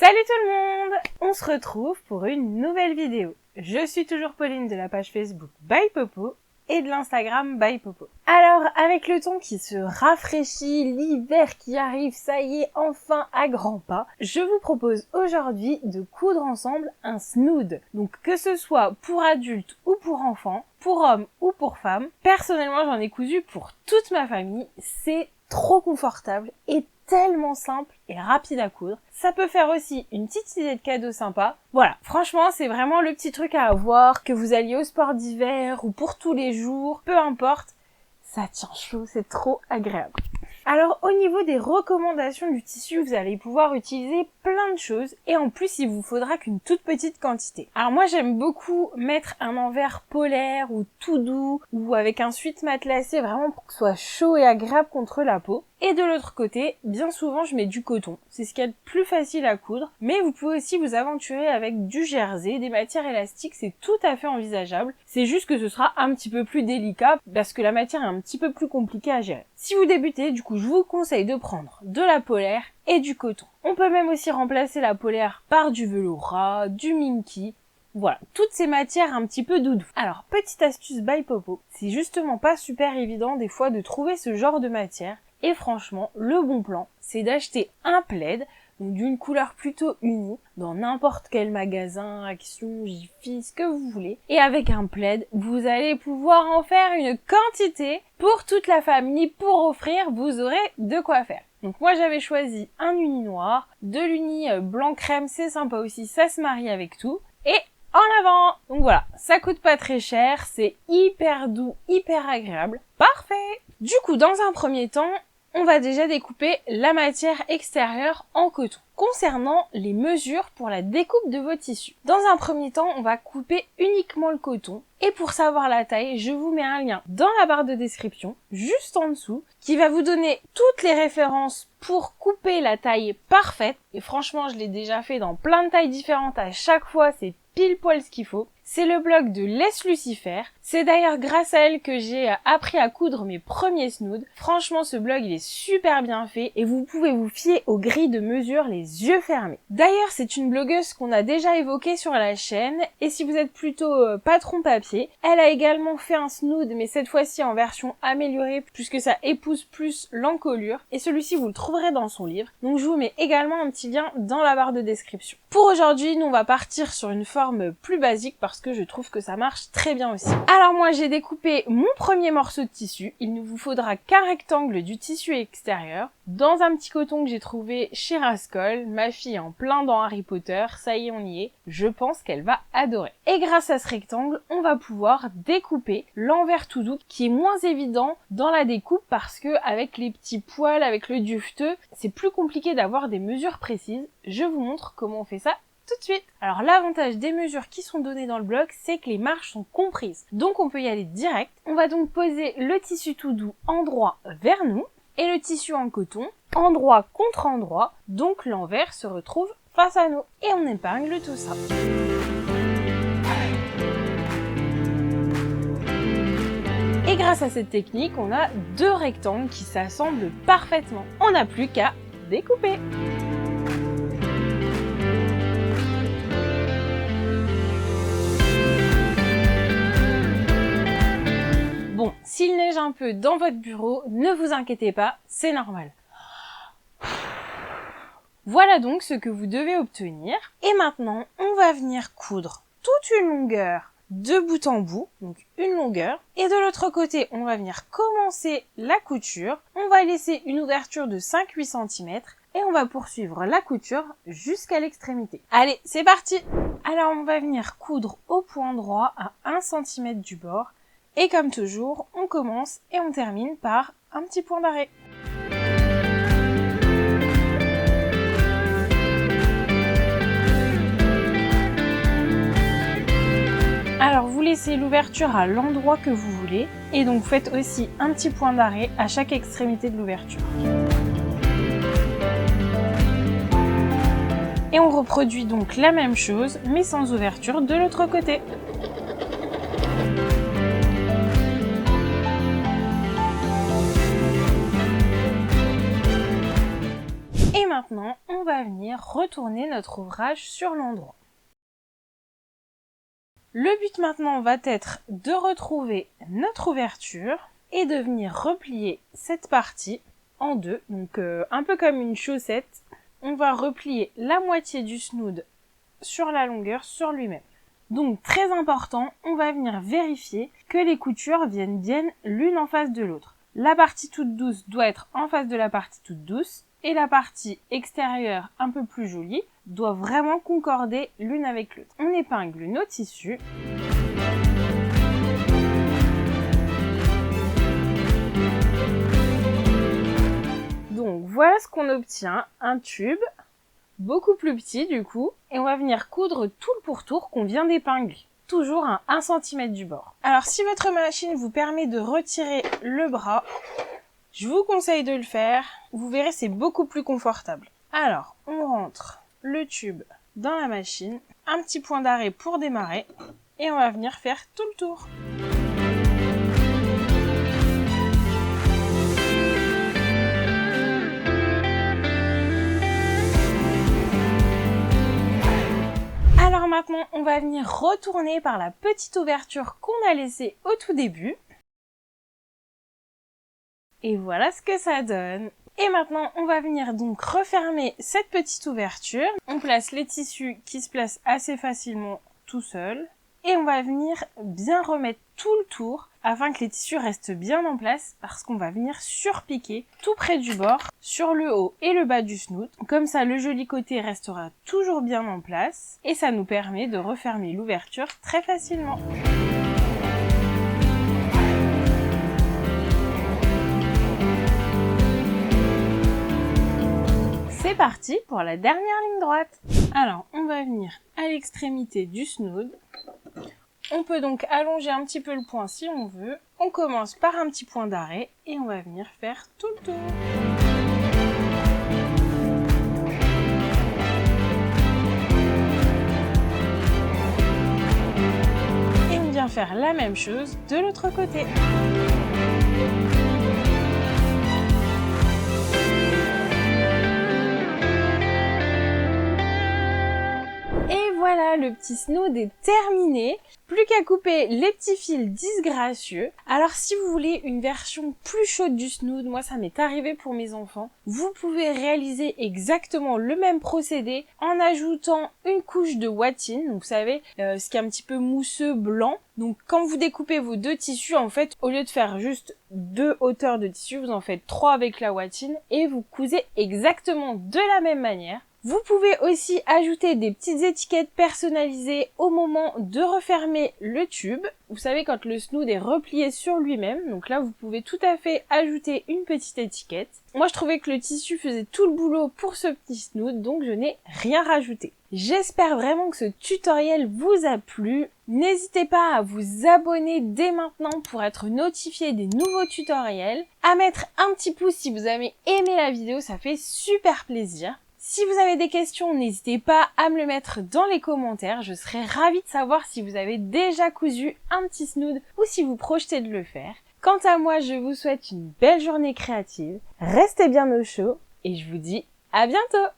Salut tout le monde! On se retrouve pour une nouvelle vidéo. Je suis toujours Pauline de la page Facebook By Popo et de l'Instagram By Popo. Alors, avec le temps qui se rafraîchit, l'hiver qui arrive, ça y est, enfin à grands pas, je vous propose aujourd'hui de coudre ensemble un snood. Donc que ce soit pour adultes ou pour enfants, pour hommes ou pour femmes, personnellement j'en ai cousu pour toute ma famille, c'est trop confortable et tellement simple et rapide à coudre. Ça peut faire aussi une petite idée de cadeau sympa. Voilà, franchement, c'est vraiment le petit truc à avoir, que vous alliez au sport d'hiver ou pour tous les jours, peu importe, ça tient chaud, c'est trop agréable. Alors, au niveau des recommandations du tissu, vous allez pouvoir utiliser plein de choses et en plus, il vous faudra qu'une toute petite quantité. Alors moi, j'aime beaucoup mettre un envers polaire ou tout doux ou avec un sweat matelassé vraiment pour que ce soit chaud et agréable contre la peau. Et de l'autre côté, bien souvent, je mets du coton. C'est ce qu'il y a de plus facile à coudre. Mais vous pouvez aussi vous aventurer avec du jersey, des matières élastiques, c'est tout à fait envisageable. C'est juste que ce sera un petit peu plus délicat parce que la matière est un petit peu plus compliquée à gérer. Si vous débutez, du coup, je vous conseille de prendre de la polaire et du coton. On peut même aussi remplacer la polaire par du velours ras, du minky. Voilà, toutes ces matières un petit peu doudou. Alors, petite astuce by Popo, c'est justement pas super évident des fois de trouver ce genre de matière. Et franchement, le bon plan, c'est d'acheter un plaid, donc d'une couleur plutôt unie, dans n'importe quel magasin, Action, Jiffy, ce que vous voulez. Et avec un plaid, vous allez pouvoir en faire une quantité pour toute la famille, pour offrir, vous aurez de quoi faire. Donc moi j'avais choisi un uni noir, de l'uni blanc crème, c'est sympa aussi, ça se marie avec tout. Et en avant! Donc voilà, ça coûte pas très cher, c'est hyper doux, hyper agréable. Parfait! Du coup, dans un premier temps, on va déjà découper la matière extérieure en coton. Concernant les mesures pour la découpe de vos tissus. Dans un premier temps, on va couper uniquement le coton. Et pour savoir la taille, je vous mets un lien dans la barre de description, juste en dessous, qui va vous donner toutes les références pour couper la taille parfaite. Et franchement, je l'ai déjà fait dans plein de tailles différentes. À chaque fois, c'est pile poil ce qu'il faut. C'est le blog de Laisse Lucifer. C'est d'ailleurs grâce à elle que j'ai appris à coudre mes premiers snoods. Franchement, ce blog, il est super bien fait et vous pouvez vous fier aux grilles de mesure les yeux fermés. D'ailleurs, c'est une blogueuse qu'on a déjà évoquée sur la chaîne et si vous êtes plutôt patron papier, elle a également fait un snood mais cette fois-ci en version améliorée puisque ça épouse plus l'encolure et celui-ci vous le trouverez dans son livre. Donc je vous mets également un petit lien dans la barre de description. Pour aujourd'hui, nous on va partir sur une forme plus basique parce que je trouve que ça marche très bien aussi. Alors moi j'ai découpé mon premier morceau de tissu, il ne vous faudra qu'un rectangle du tissu extérieur, dans un petit coton que j'ai trouvé chez Rascol, ma fille en plein dans Harry Potter, ça y est on y est, je pense qu'elle va adorer. Et grâce à ce rectangle, on va pouvoir découper l'envers tout doux qui est moins évident dans la découpe parce que avec les petits poils, avec le duveteux, c'est plus compliqué d'avoir des mesures précises. Je vous montre comment on fait ça tout de suite. Alors l'avantage des mesures qui sont données dans le blog, c'est que les marges sont comprises. Donc on peut y aller direct. On va donc poser le tissu tout doux endroit vers nous et le tissu en coton endroit contre endroit. Donc l'envers se retrouve face à nous. Et on épingle tout ça. Et grâce à cette technique, on a deux rectangles qui s'assemblent parfaitement. On n'a plus qu'à découper. Bon, s'il neige un peu dans votre bureau, ne vous inquiétez pas, c'est normal. Voilà donc ce que vous devez obtenir. Et maintenant, on va venir coudre toute une longueur de bout en bout, donc une longueur. Et de l'autre côté, on va venir commencer la couture. On va laisser une ouverture de 5-8 cm et on va poursuivre la couture jusqu'à l'extrémité. Allez, c'est parti! Alors on va venir coudre au point droit à 1 cm du bord. Et comme toujours, on commence et on termine par un petit point d'arrêt. Alors vous laissez l'ouverture à l'endroit que vous voulez et donc faites aussi un petit point d'arrêt à chaque extrémité de l'ouverture. Et on reproduit donc la même chose mais sans ouverture de l'autre côté. maintenant, on va venir retourner notre ouvrage sur l'endroit. Le but maintenant va être de retrouver notre ouverture et de venir replier cette partie en deux, donc un peu comme une chaussette. On va replier la moitié du snood sur la longueur sur lui-même. Donc très important, on va venir vérifier que les coutures viennent bien l'une en face de l'autre. La partie toute douce doit être en face de la partie toute douce et la partie extérieure un peu plus jolie doit vraiment concorder l'une avec l'autre. On épingle nos tissus. Donc voilà ce qu'on obtient, un tube beaucoup plus petit du coup, et on va venir coudre tout le pourtour qu'on vient d'épingler, toujours à 1 cm du bord. Alors si votre machine vous permet de retirer le bras, je vous conseille de le faire, vous verrez c'est beaucoup plus confortable. Alors on rentre le tube dans la machine, un petit point d'arrêt pour démarrer, et on va venir faire tout le tour. Alors maintenant, on va venir retourner par la petite ouverture qu'on a laissée au tout début. Et voilà ce que ça donne. Et maintenant, on va venir donc refermer cette petite ouverture. On place les tissus qui se placent assez facilement tout seuls. Et on va venir bien remettre tout le tour afin que les tissus restent bien en place parce qu'on va venir surpiquer tout près du bord sur le haut et le bas du snood. Comme ça, le joli côté restera toujours bien en place et ça nous permet de refermer l'ouverture très facilement. C'est parti pour la dernière ligne droite. Alors, on va venir à l'extrémité du snood. On peut donc allonger un petit peu le point si on veut. On commence par un petit point d'arrêt et on va venir faire tout le tour. Et on vient faire la même chose de l'autre côté. Et voilà, le petit snood est terminé. Plus qu'à couper les petits fils disgracieux. Alors si vous voulez une version plus chaude du snood, moi ça m'est arrivé pour mes enfants, vous pouvez réaliser exactement le même procédé en ajoutant une couche de watine, donc vous savez, ce qui est un petit peu mousseux blanc. Donc quand vous découpez vos deux tissus, en fait, au lieu de faire juste 2 hauteurs de tissu, vous en faites 3 avec la watine et vous cousez exactement de la même manière. Vous pouvez aussi ajouter des petites étiquettes personnalisées au moment de refermer le tube. Vous savez, quand le snood est replié sur lui-même, donc là vous pouvez tout à fait ajouter une petite étiquette. Moi je trouvais que le tissu faisait tout le boulot pour ce petit snood, donc je n'ai rien rajouté. J'espère vraiment que ce tutoriel vous a plu. N'hésitez pas à vous abonner dès maintenant pour être notifié des nouveaux tutoriels, à mettre un petit pouce si vous avez aimé la vidéo, ça fait super plaisir. Si vous avez des questions, n'hésitez pas à me le mettre dans les commentaires. Je serais ravie de savoir si vous avez déjà cousu un petit snood ou si vous projetez de le faire. Quant à moi, je vous souhaite une belle journée créative. Restez bien au chaud et je vous dis à bientôt!